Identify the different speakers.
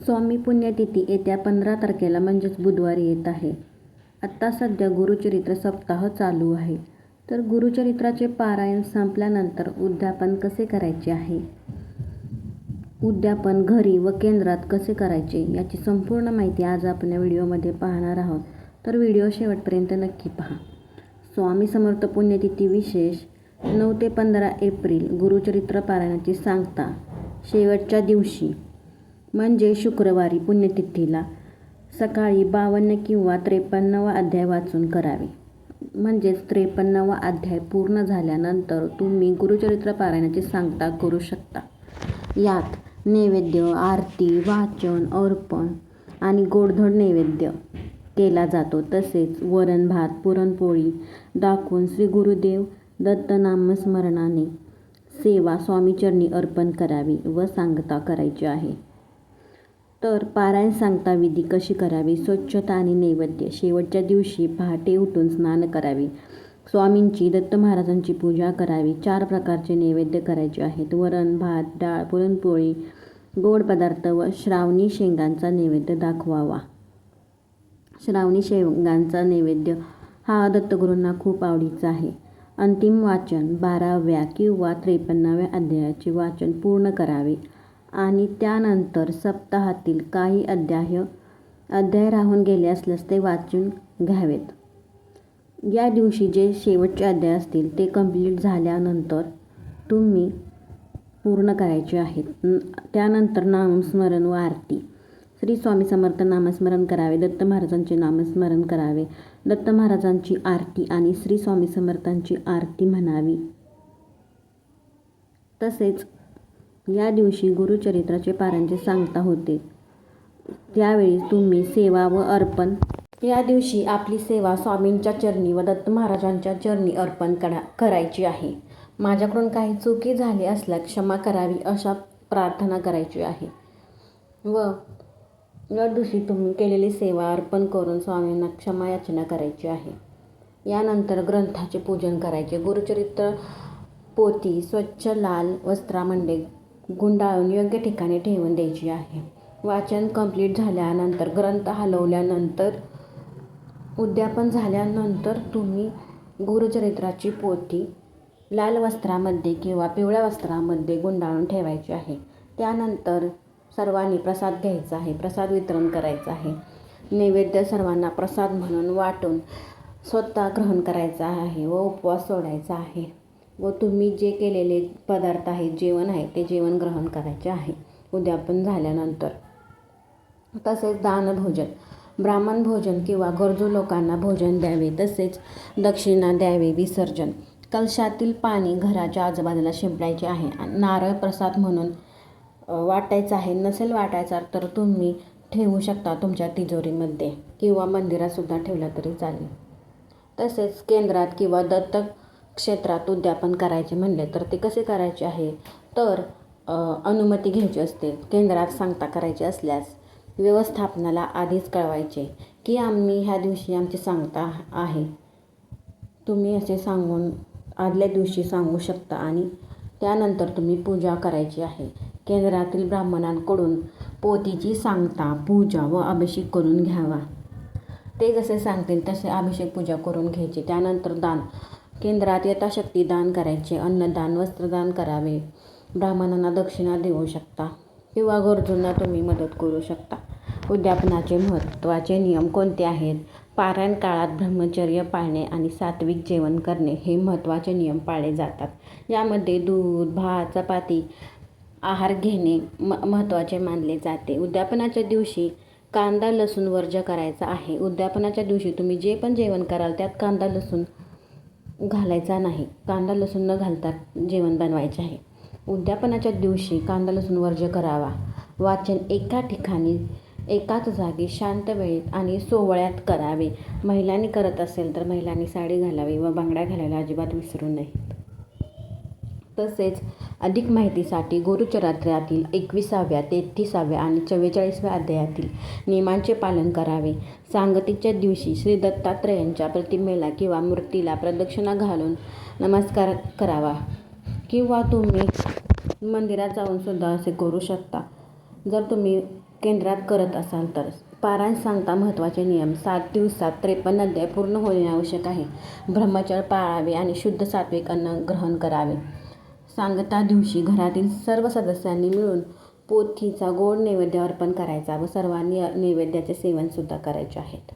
Speaker 1: स्वामी पुण्यतिथी येत्या 15 तारखेला म्हणजेच बुधवारी येत आहे. आत्ता सध्या गुरुचरित्र सप्ताह चालू आहे. तर गुरुचरित्राचे पारायण संपल्यानंतर उद्यापन कसे करायचे आहे, उद्यापन घरी व केंद्रात कसे करायचे याची संपूर्ण माहिती आज आपण या व्हिडिओमध्ये पाहणार आहोत. तर व्हिडिओ शेवटपर्यंत नक्की पहा. स्वामी समर्थ पुण्यतिथी विशेष 9 ते 15 एप्रिल गुरुचरित्र पारायणाची सांगता शेवटच्या दिवशी म्हणजे शुक्रवारी पुण्यतिथीला सकाळी 52 किंवा 53वा अध्याय वाचून करावे. म्हणजेच 53वा अध्याय पूर्ण झाल्यानंतर तुम्ही गुरुचरित्र पारायणाची सांगता करू शकता. यात नैवेद्य, आरती, वाचन, अर्पण आणि गोडधोड नैवेद्य केला जातो. तसेच वरण भात, पुरणपोळी दाखवून श्री गुरुदेव दत्त नामस्मरणाने सेवा स्वामीचरणी अर्पण करावी व सांगता करायची आहे. तर पारायण सांगता विधी कशी करावी, स्वच्छता आणि नैवेद्य. शेवटच्या दिवशी पहाटे उठून स्नान करावे, स्वामींची दत्त महाराजांची पूजा करावी. 4 प्रकारचे नैवेद्य करायचे आहेत: वरण भात, डाळ, पुरणपोळी, गोड पदार्थ व श्रावणी शेंगांचा नैवेद्य दाखवावा. श्रावणी शेंगांचा नैवेद्य हा दत्तगुरूंना खूप आवडीचा आहे. अंतिम वाचन 12व्या किंवा 53व्या अध्यायाचे वाचन पूर्ण करावे आणि त्यानंतर सप्ताहातील काही अध्याय राहून गेले असल्यास ते वाचून घ्यावेत. या दिवशी जे शेवटचे अध्याय असतील ते कंप्लीट झाल्यानंतर तुम्ही पूर्ण करायचे आहेत. त्यानंतर नामस्मरण व आरती. श्री स्वामी समर्थ नामस्मरण करावे, दत्त महाराजांचे नामस्मरण करावे, दत्त महाराजांची आरती आणि श्री स्वामी समर्थांची आरती म्हणावी. तसेच या दिवशी गुरुचरित्राचे पारायणाची सांगता होते. त्यावेळी तुम्ही सेवा व अर्पण, या दिवशी आपली सेवा स्वामींच्या चरणी व दत्त महाराजांच्या चरणी अर्पण करायची आहे. माझ्याकडून काही चुकी झाली असल्यास क्षमा करावी अशा प्रार्थना करायची आहे. व या दिवशी तुम्ही केलेली सेवा अर्पण करून स्वामींना क्षमा याचना करायची आहे. यानंतर ग्रंथाचे पूजन करायचे. गुरुचरित्र पोथी स्वच्छ लाल वस्त्रामध्ये गुंडाळून योग्य ठिकाणी ठेवून द्यायची आहे. वाचन कंप्लीट झाल्यानंतर, ग्रंथ हलवल्यानंतर, उद्यापन झाल्यानंतर तुम्ही गुरुचरित्राची पोथी लाल वस्त्रामध्ये किंवा पिवळ्या वस्त्रामध्ये गुंडाळून ठेवायची आहे. त्यानंतर सर्वांनी प्रसाद घ्यायचा आहे, प्रसाद वितरण करायचं आहे. नैवेद्य सर्वांना प्रसाद म्हणून वाटून स्वतः ग्रहण करायचा आहे व उपवास सोडायचा आहे. व तुम्ही जे केलेले पदार्थ आहेत, जेवण आहे, ते जेवण ग्रहण करायचे आहे उद्यापन झाल्यानंतर. तसेच दानभोजन, ब्राह्मण भोजन किंवा गरजू लोकांना भोजन द्यावे. तसेच दक्षिणा द्यावे. विसर्जन, कलशातील पाणी घराच्या आजूबाजूला शिंपडायचे आहे. नारळ प्रसाद म्हणून वाटायचा आहे. नसेल वाटायचा तर तुम्ही ठेवू शकता तुमच्या तिजोरीमध्ये किंवा मंदिरातसुद्धा ठेवला तरी चालेल. तसेच केंद्रात किंवा दत्त क्षेत्रात उद्यापन करायचे म्हणले तर ते कसे करायचे आहे, तर अनुमती घ्यायची असते. केंद्रात सांगता करायची असल्यास व्यवस्थापनाला आधीच कळवायचे की आम्ही ह्या दिवशी आमची सांगता आहे. तुम्ही असे सांगून आदल्या दिवशी सांगू शकता आणि त्यानंतर तुम्ही पूजा करायची आहे. केंद्रातील ब्राह्मणांकडून पोथीची सांगता, पूजा व अभिषेक करून घ्यावा. ते जसे सांगतील तसे अभिषेक पूजा करून घ्यायची. त्यानंतर दान, केंद्रात यथाशक्ती दान करायचे. अन्नदान, वस्त्रदान करावे. ब्राह्मणांना दक्षिणा देऊ शकता किंवा गरजूंना तुम्ही मदत करू शकता. उद्यापनाचे महत्त्वाचे नियम कोणते आहेत? पारायण काळात ब्रह्मचर्य पाळणे आणि सात्विक जेवण करणे हे महत्त्वाचे नियम पाळले जातात. यामध्ये दूध, भात, चपाती आहार घेणे महत्त्वाचे मानले जाते. उद्यापनाच्या दिवशी कांदा लसूण वर्ज्य करायचा आहे. उद्यापनाच्या दिवशी तुम्ही जे पण जेवण कराल त्यात कांदा लसूण घालायचा नाही. कांदा लसूण न घालता जेवण बनवायचे आहे. उद्यापनाच्या दिवशी कांदा लसूण वर्ज्य करावा. वाचन एका ठिकाणी, एकाच जागी, शांत वेळेत आणि सोवळ्यात करावे. महिलांनी करत असेल तर महिलांनी साडी घालावी व बांगड्या घालायला अजिबात विसरू नये. तसेच अधिक माहितीसाठी गुरुचरित्रातील 21व्या, 33व्या आणि 44व्या अध्यायातील नियमांचे पालन करावे. सांगतेच्या दिवशी श्री दत्तात्रेयांच्या प्रतिमेला किंवा मूर्तीला प्रदक्षिणा घालून नमस्कार करावा किंवा तुम्ही मंदिरात जाऊन सुद्धा असे करू शकता. जर तुम्ही केंद्रात करत असाल तर. पारायण सांगता महत्त्वाचे नियम. 7 दिवसात 53 अध्याय पूर्ण होणे आवश्यक आहे. ब्रह्मचर्य पाळावे आणि शुद्ध सात्विक अन्न ग्रहण करावे. सांगता दिवशी घरातील सर्व सदस्यांनी मिळून पोथीचा गोड नैवेद्य अर्पण करायचा व सर्वांनी नैवेद्याचे सेवनसुद्धा करायचे आहेत.